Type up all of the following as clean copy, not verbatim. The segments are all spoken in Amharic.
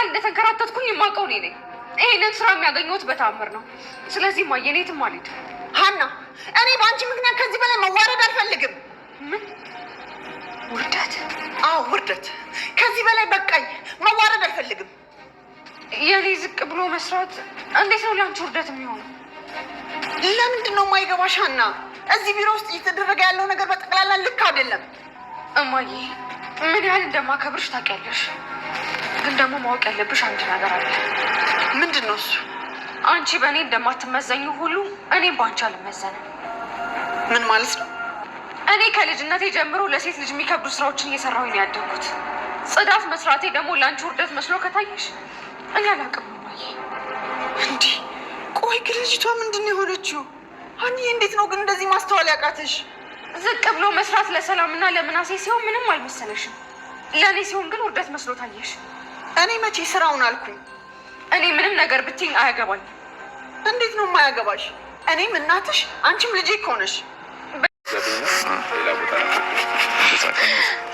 ያህል እንደተንከራተትኩኝ የማውቀው እኔ ነኝ። ይሄንን ስራ የሚያገኘሁት በተአምር ነው። ስለዚህ ማየኔ የትም አልሄድም። ሀና፣ እኔ በአንቺ ምክንያት ከዚህ በላይ መዋረድ አልፈልግም። ምን ውርደት? አዎ ውርደት። ከዚህ በላይ በቃኝ። መዋረድ አልፈልግም። የኔ ዝቅ ብሎ መስራት እንዴት ነው ለአንቺ ውርደት የሚሆነው? ለምንድን ነው የማይገባሽ ሀና? እዚህ ቢሮ ውስጥ እየተደረገ ያለው ነገር በጠቅላላ ልክ አይደለም። እማዬ ምን ያህል እንደማከብርሽ ታውቂያለሽ። ግን ደግሞ ማወቅ ያለብሽ አንድ ነገር አለ። ምንድን ነው እሱ? አንቺ በእኔ እንደማትመዘኙ ሁሉ እኔም በአንቺ አልመዘንም። ምን ማለት ነው? እኔ ከልጅነቴ ጀምሮ ለሴት ልጅ የሚከብዱ ስራዎችን እየሰራሁኝ ነው ያደግኩት። ጽዳት መስራቴ ደግሞ ለአንቺ ውርደት መስሎ ከታየሽ እኔ አላውቅም እማዬ። እንዲህ ቆይ ግን ልጅቷ ምንድን ነው የሆነችው? ሀኒዬ እንዴት ነው ግን እንደዚህ ማስተዋል ያቃተሽ? ዝቅ ብሎ መስራት ለሰላምና ለምናሴ ሲሆን ምንም አልመሰለሽም። ለእኔ ሲሆን ግን ውርደት መስሎ ታየሽ። እኔ መቼ ስራውን አልኩኝ? እኔ ምንም ነገር ብትይኝ አያገባኝ። እንዴት ነው የማያገባሽ? እኔም እናትሽ አንቺም ልጄ እኮ ነሽ።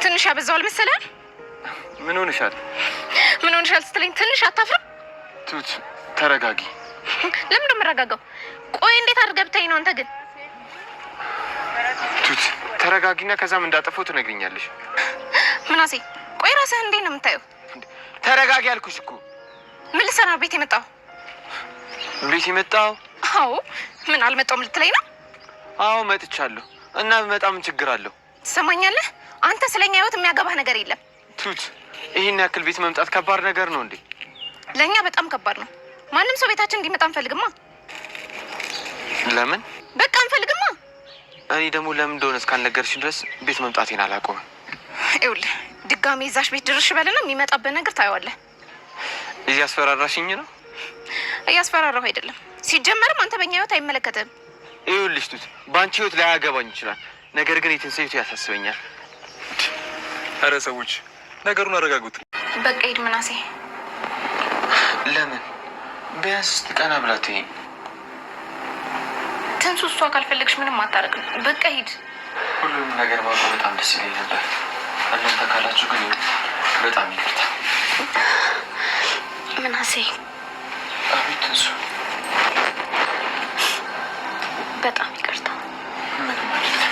ትንሽ ያበዛዋል መሰለህ? ምን ሆነሻል? ምን ሆነሻል ስትለኝ ትንሽ አታፍርም? ቱት ተረጋጊ። ለምን እንደምረጋጋው? ቆይ እንዴት አድርገህ ብታይኝ ነው አንተ ግን? ቱት ተረጋጊና ከዛም እንዳጠፋው ትነግሪኛለሽ። ምናሴ ቆይ ራስህ እንዴት ነው የምታየው? ተረጋጊ አልኩሽ እኮ። ምን ልሰራ ቤት የመጣው? ቤት የመጣው? አዎ። ምን አልመጣሁም ልትለኝ ነው? አዎ መጥቻለሁ። እና በመጣ ምን ችግር አለው? ትሰማኛለህ? አንተ ስለኛ ህይወት የሚያገባህ ነገር የለም። ቱት ይሄን ያክል ቤት መምጣት ከባድ ነገር ነው እንዴ? ለእኛ በጣም ከባድ ነው። ማንም ሰው ቤታችን እንዲመጣ አንፈልግማ። ለምን? በቃ አንፈልግማ። እኔ ደግሞ ለምን እንደሆነ እስካልነገርሽኝ ድረስ ቤት መምጣቴን አላቆምም። ይኸውልህ ድጋሜ እዛሽ ቤት ድርሽ በልና የሚመጣበት ነገር ታየዋለህ። እያስፈራራሽኝ ነው? እያስፈራራሁ አይደለም። ሲጀመርም አንተ በእኛ ህይወት አይመለከትም። ይኸውልሽ ቱት በአንቺ ህይወት ላይ አያገባኝ ይችላል፣ ነገር ግን የትንሳኤቱ ያሳስበኛል። አረ ሰዎች ነገሩን አረጋጉት። በቃ ሂድ ምናሴ። ለምን? ቢያንስ ቀና ብላት። ትንሱ እሷ ካልፈለግሽ ምንም አታረግም። በቃ ሂድ። ሁሉንም ነገር ባውቀ በጣም ደስ ይለኝ ነበር። እናንተ ካላችሁ ግን በጣም ይቅርታ። ምናሴ። አቤት ትንሱ። በጣም ይቅርታ። ምን ማለት?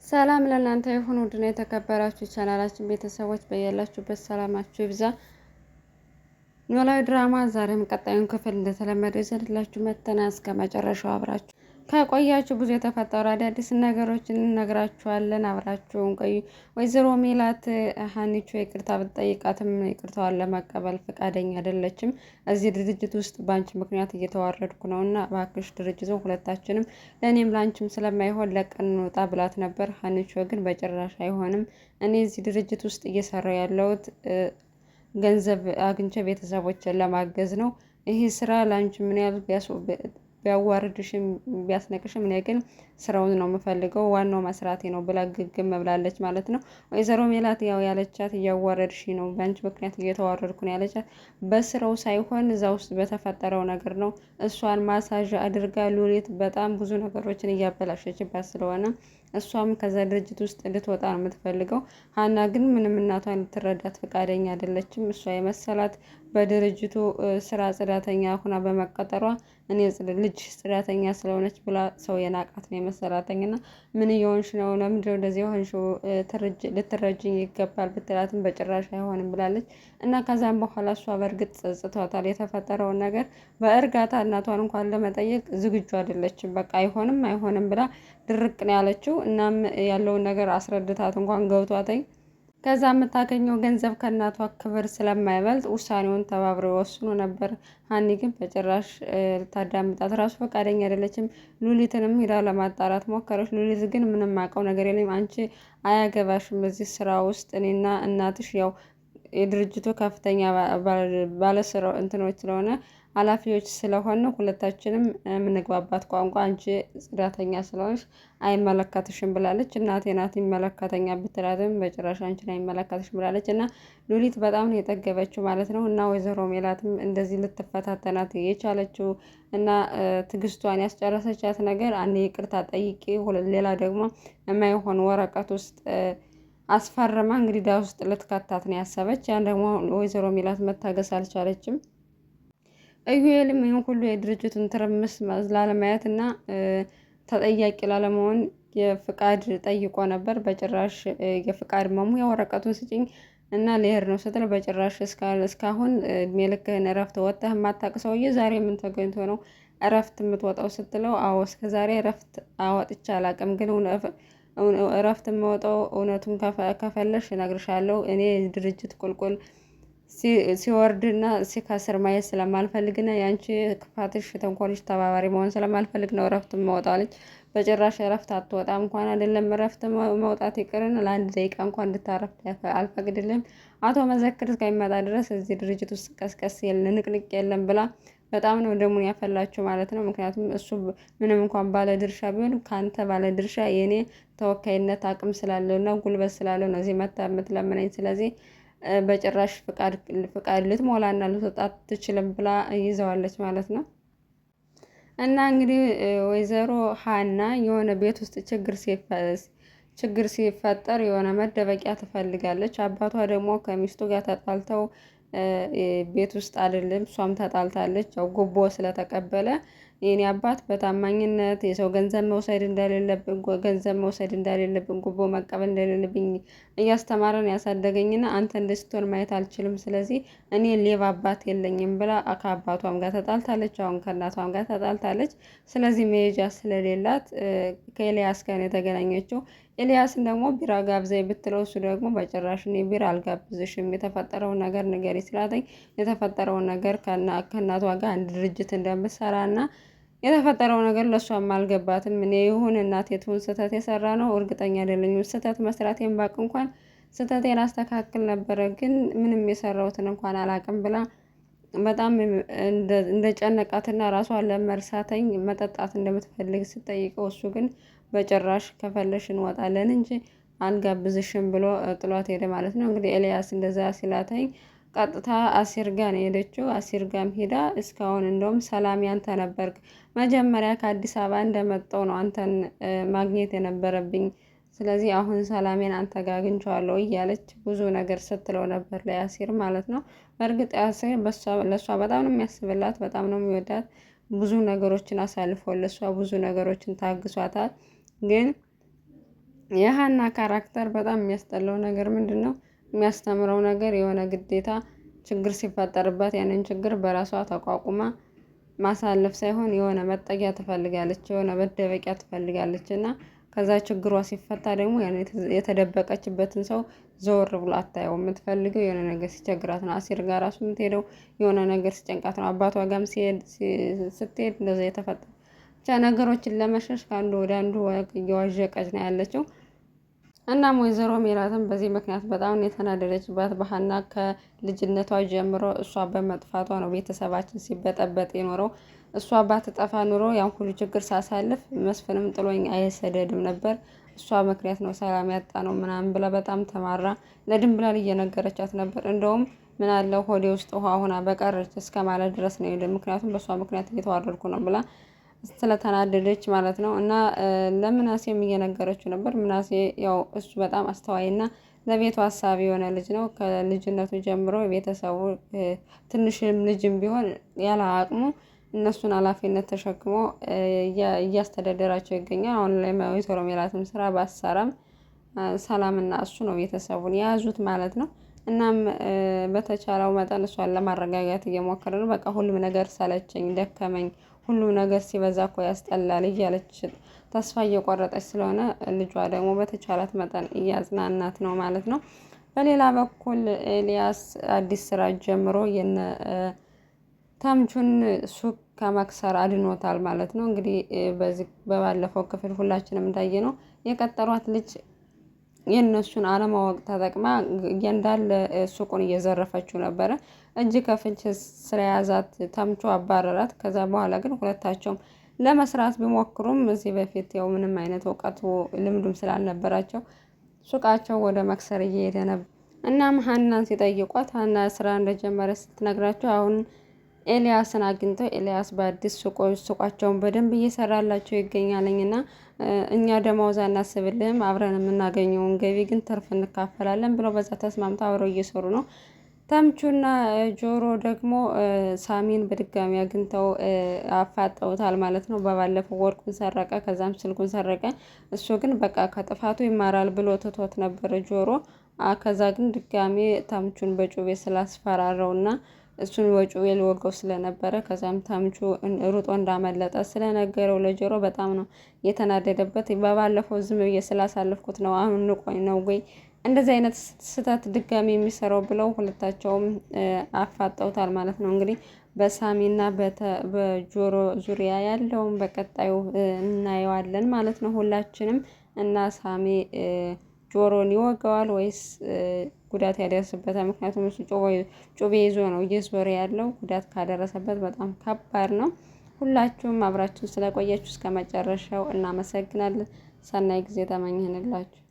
ሰላም ለእናንተ ይሁን ውድና የተከበራችሁ ቻናላችን ቤተሰቦች በያላችሁበት ሰላማችሁ ይብዛ። ኖላዊ ድራማ ዛሬም ቀጣዩን ክፍል እንደተለመደው ይዘንላችሁ መጥተናል። እስከ መጨረሻው አብራችሁ ከቆያችሁ ብዙ የተፈጠሩ አዳዲስ ነገሮችን እንነግራችኋለን። አብራችሁን ቆዩ። ወይዘሮ ሜላት ሀኒቾ ይቅርታ ብትጠይቃትም ይቅርታዋን ለመቀበል ፈቃደኛ አይደለችም። እዚህ ድርጅት ውስጥ ባንቺ ምክንያት እየተዋረድኩ ነውና እባክሽ ድርጅቱ ሁለታችንም ለእኔም ላንቺም ስለማይሆን ለቀን እንውጣ ብላት ነበር። ሀኒቾ ግን በጭራሽ አይሆንም፣ እኔ እዚህ ድርጅት ውስጥ እየሰራሁ ያለሁት ገንዘብ አግኝቼ ቤተሰቦችን ለማገዝ ነው። ይሄ ስራ ላንቺ ምን ያህል ቢያዋርድሽም ቢያስነቅሽም እኔ ግን ስራውን ነው የምፈልገው፣ ዋናው መስራቴ ነው ብላ ግግም ብላለች ማለት ነው። ወይዘሮ ሜላት ያው ያለቻት እያዋረድሽ ነው፣ በአንቺ ምክንያት እየተዋረድኩ ነው ያለቻት በስራው ሳይሆን እዛ ውስጥ በተፈጠረው ነገር ነው። እሷን ማሳጅ አድርጋ ሉሊት በጣም ብዙ ነገሮችን እያበላሸችባት ስለሆነ እሷም ከዛ ድርጅት ውስጥ እንድትወጣ ነው የምትፈልገው። ሀና ግን ምንም እናቷን ልትረዳት ፈቃደኛ አይደለችም። እሷ የመሰላት በድርጅቱ ስራ ጽዳተኛ ሁና በመቀጠሯ እኔ ልጅ ጽዳተኛ ስለሆነች ብላ ሰው የናቃት ነው የመሰላተኝና ምን እየሆንሽ ነው? ለምንድነው እንደዚህ የሆንሽው? ልትረጅኝ ይገባል ብትላትም በጭራሽ አይሆንም ብላለች። እና ከዛም በኋላ እሷ በእርግጥ ጸጽቷታል የተፈጠረውን ነገር። በእርጋታ እናቷን እንኳን ለመጠየቅ ዝግጁ አይደለችም። በቃ አይሆንም ብላ ድርቅ ነው ያለችው። እናም ያለውን ነገር አስረድታት እንኳን ገብቷተኝ ከዛ የምታገኘው ገንዘብ ከእናቷ ክብር ስለማይበልጥ ውሳኔውን ተባብረው ይወስኑ ነበር። ሀኒ ግን በጭራሽ ልታዳምጣት ራሱ ፈቃደኛ አይደለችም። ሉሊትንም ሄዳ ለማጣራት ሞከረች። ሉሊት ግን ምንም አውቀው ነገር የለም፣ አንቺ አያገባሽም በዚህ ስራ ውስጥ እኔና እናትሽ ያው የድርጅቱ ከፍተኛ ባለስራው እንትኖች ስለሆነ ኃላፊዎች ስለሆነ ሁለታችንም የምንግባባት ቋንቋ አንቺ ጽዳተኛ ስለሆንሽ አይመለከትሽም ብላለች። እናቴ ናት ይመለከተኛ ብትላትም በጭራሽ አንቺን አይመለከትሽም ብላለች። እና ሉሊት በጣም ነው የጠገበችው ማለት ነው። እና ወይዘሮ ሜላትም እንደዚህ ልትፈታተናት የቻለችው እና ትዕግስቷን ያስጨረሰቻት ነገር አንዴ ይቅርታ ጠይቄ፣ ሌላ ደግሞ የማይሆን ወረቀት ውስጥ አስፈርማ እንግዲህ ዳ ውስጥ ልትከታት ነው ያሰበች። ያን ደግሞ ወይዘሮ ሜላት መታገስ አልቻለችም። ኢዩኤልም ይህን ሁሉ የድርጅቱን ትርምስ ላለማየት እና ተጠያቂ ላለመሆን የፍቃድ ጠይቆ ነበር። በጭራሽ የፍቃድ መሙያ ወረቀቱን ስጭኝ እና ልሄድ ነው ስትል በጭራሽ እስካሁን እድሜ ልክህን እረፍት ወጥተህ የማታውቅ ሰውዬ ዛሬ ምን ተገኝቶ ነው እረፍት የምትወጣው ስትለው፣ አዎ እስከ ዛሬ እረፍት አወጥቼ አላውቅም፣ ግን እረፍት የምወጣው እውነቱን ከፈለሽ እነግርሻለሁ። እኔ ድርጅት ቁልቁል ሲወርድና ሲከስር ማየት ስለማልፈልግና የአንቺ ክፋትሽ ተንኮልሽ ተባባሪ መሆን ስለማልፈልግ ነው እረፍት መውጣለች። በጭራሽ እረፍት አትወጣም። እንኳን አይደለም እረፍት መውጣት ይቅርን ለአንድ ደቂቃ እንኳን እንድታረፍት አልፈቅድልም። አቶ መዘክር እስከሚመጣ ድረስ እዚህ ድርጅት ውስጥ ቀስቀስ ንቅንቅ የለም ብላ በጣም ነው ደሙን ያፈላችሁ ማለት ነው። ምክንያቱም እሱ ምንም እንኳን ባለ ድርሻ ቢሆን ከአንተ ባለ ድርሻ የእኔ ተወካይነት አቅም ስላለው እና ጉልበት ስላለው ነው እዚህ መታ የምትለምነኝ። ስለዚህ በጭራሽ ፍቃድ ልትሞላና ልትወጣት ትችልም ብላ ይዘዋለች ማለት ነው። እና እንግዲህ ወይዘሮ ሀና የሆነ ቤት ውስጥ ችግር ሲፈጠር የሆነ መደበቂያ ትፈልጋለች። አባቷ ደግሞ ከሚስቱ ጋር ተጣልተው ቤት ውስጥ አይደለም እሷም ተጣልታለች። ያው ጉቦ ስለተቀበለ የኔ አባት በታማኝነት የሰው ገንዘብ መውሰድ እንደሌለብን ጉቦ መቀበል እንደሌለብኝ እያስተማረን ያሳደገኝና አንተ እንደስትሆን ማየት አልችልም። ስለዚህ እኔ ሌባ አባት የለኝም ብላ ከአባቷም ጋር ተጣልታለች። አሁን ከእናቷም ጋር ተጣልታለች። ስለዚህ መሄጃ ስለሌላት ከኤልያስ ጋር የተገናኘችው። ኤልያስን ደግሞ ቢራ ጋብዘኝ ብትለው እሱ ደግሞ በጭራሽ እኔ ቢራ አልጋብዝሽም፣ የተፈጠረውን ነገር ንገሪ ስላተኝ የተፈጠረውን ነገር ከእናቷ ጋር አንድ ድርጅት እንደምትሰራ እና የተፈጠረው ነገር ለእሷም አልገባትም። እኔ ይሁን እናቴ ትሁን ስህተት የሰራ ነው እርግጠኛ አይደለኝም። ስህተት መስራቴን ባቅ እንኳን ስህተቴን አስተካክል ነበረ፣ ግን ምንም የሰራሁትን እንኳን አላቅም ብላ በጣም እንደጨነቃትና ራሷን ለመርሳተኝ መጠጣት እንደምትፈልግ ስጠይቀው እሱ ግን በጭራሽ ከፈለሽ እንወጣለን እንጂ አልጋብዝሽም ብሎ ጥሏት ሄደ ማለት ነው። እንግዲህ ኤልያስ እንደዛ ሲላተኝ ቀጥታ አሲር ጋር ነው የሄደችው። አሲር ጋርም ሄዳ እስካሁን እንደውም ሰላም ያንተ ነበርክ፣ መጀመሪያ ከአዲስ አበባ እንደመጣው ነው አንተን ማግኘት የነበረብኝ፣ ስለዚህ አሁን ሰላሜን አንተ ጋር አግኝቼዋለሁ እያለች ብዙ ነገር ስትለው ነበር ለአሲር ማለት ነው። በእርግጥ አሲር ለእሷ በጣም ነው የሚያስብላት፣ በጣም ነው የሚወዳት። ብዙ ነገሮችን አሳልፎ ለእሷ ብዙ ነገሮችን ታግሷታል። ግን የሀና ካራክተር በጣም የሚያስጠላው ነገር ምንድን ነው? የሚያስተምረው ነገር የሆነ ግዴታ ችግር ሲፈጠርባት ያንን ችግር በራሷ ተቋቁማ ማሳለፍ ሳይሆን የሆነ መጠጊያ ትፈልጋለች፣ የሆነ መደበቂያ ትፈልጋለች እና ከዛ ችግሯ ሲፈታ ደግሞ የተደበቀችበትን ሰው ዘወር ብሎ አታየው። የምትፈልገው የሆነ ነገር ሲቸግራት ነው። አሲር ጋር ራሱ የምትሄደው የሆነ ነገር ሲጨንቃት ነው። አባቷ ጋርም ስትሄድ እንደዛ የተፈጠረ ብቻ ነገሮችን ለመሸሽ ከአንዱ ወደ አንዱ እየዋዠቀች ነው ያለችው። እናም ወይዘሮ ሜላትም በዚህ ምክንያት በጣም የተናደደችባት በሀና ከልጅነቷ ጀምሮ እሷ በመጥፋቷ ነው ቤተሰባችን ሲበጠበጥ የኖረው። እሷ ባትጠፋ ኑሮ ያን ሁሉ ችግር ሳሳልፍ መስፍንም ጥሎኝ አይሰደድም ነበር። እሷ ምክንያት ነው ሰላም ያጣ ነው ምናምን ብላ በጣም ተማራ ለድንብላል እየነገረቻት ነበር። እንደውም ምን አለው ሆዴ ውስጥ ውሃ ሆና በቀረች እስከ ማለት ድረስ ነው ሄደ። ምክንያቱም በእሷ ምክንያት እየተዋረድኩ ነው ብላ ስለተናደደች ማለት ነው። እና ለምናሴም እየነገረችው ነበር። ምናሴ ያው እሱ በጣም አስተዋይና ለቤቱ ሀሳቢ የሆነ ልጅ ነው። ከልጅነቱ ጀምሮ የቤተሰቡ ትንሽም ልጅም ቢሆን ያለ አቅሙ እነሱን ኃላፊነት ተሸክሞ እያስተዳደራቸው ይገኛል። አሁን ላይ ወይዘሮ ሜላትም ስራ ባሰራም ሰላምና እሱ ነው ቤተሰቡን የያዙት ማለት ነው። እናም በተቻለው መጠን እሷን ለማረጋጋት እየሞከረ ነው። በቃ ሁሉም ነገር ሰለቸኝ፣ ደከመኝ፣ ሁሉም ነገር ሲበዛ እኮ ያስጠላል እያለች ተስፋ እየቆረጠች ስለሆነ ልጇ ደግሞ በተቻላት መጠን እያጽናናት ነው ማለት ነው። በሌላ በኩል ኤልያስ አዲስ ስራ ጀምሮ የነ ተምቹን ሱቅ ከመክሰር አድኖታል ማለት ነው። እንግዲህ በዚህ በባለፈው ክፍል ሁላችንም እንዳየ ነው የቀጠሯት ልጅ የእነሱን አለማወቅ ተጠቅማ እንዳለ ሱቁን እየዘረፈችው ነበረ። እጅ ከፍንጅ ስለያዛት ተምቹ አባረራት። ከዛ በኋላ ግን ሁለታቸውም ለመስራት ቢሞክሩም እዚህ በፊት ያው ምንም አይነት እውቀቱ ልምዱም ስላልነበራቸው ሱቃቸው ወደ መክሰር እየሄደ ነበር። እናም ሀናን ሲጠይቋት ሀና ስራ እንደጀመረ ስትነግራቸው አሁን ኤልያስን አግኝተው ኤልያስ በአዲስ ሱቃቸውን በደንብ እየሰራላቸው ይገኛለኝና እኛ ደመወዝ አናስብልህም፣ አብረን የምናገኘውን ገቢ ግን ትርፍ እንካፈላለን ብለው በዛ ተስማምተው አብረው እየሰሩ ነው። ተምቹና ጆሮ ደግሞ ሳሚን በድጋሚ አግኝተው አፋጠውታል ማለት ነው። በባለፈው ወርቁን ሰረቀ፣ ከዛም ስልኩን ሰረቀ። እሱ ግን በቃ ከጥፋቱ ይማራል ብሎ ትቶት ነበር ጆሮ። ከዛ ግን ድጋሚ ተምቹን በጩቤ ስላስፈራረውና እሱን በጩቤ ሊወጋው ስለነበረ ከዛም ተምቹ ሩጦ እንዳመለጠ ስለነገረው ለጆሮ በጣም ነው የተናደደበት። በባለፈው ዝም ብዬ ስላሳለፍኩት ነው አሁን ንቆኝ ነው ወይ እንደዚህ አይነት ስህተት ድጋሚ የሚሰራው ብለው ሁለታቸውም አፋጠውታል ማለት ነው። እንግዲህ በሳሚና በጆሮ ዙሪያ ያለውን በቀጣዩ እናየዋለን ማለት ነው ሁላችንም። እና ሳሚ ጆሮን ይወጋዋል ወይስ ጉዳት ያደርስበታል? ምክንያቱም እሱ ጩቤ ይዞ ነው እየዞረ ያለው። ጉዳት ካደረሰበት በጣም ከባድ ነው። ሁላችሁም አብራችሁን ስለቆያችሁ እስከ መጨረሻው እናመሰግናለን። ሰናይ ጊዜ ተመኘንላችሁ።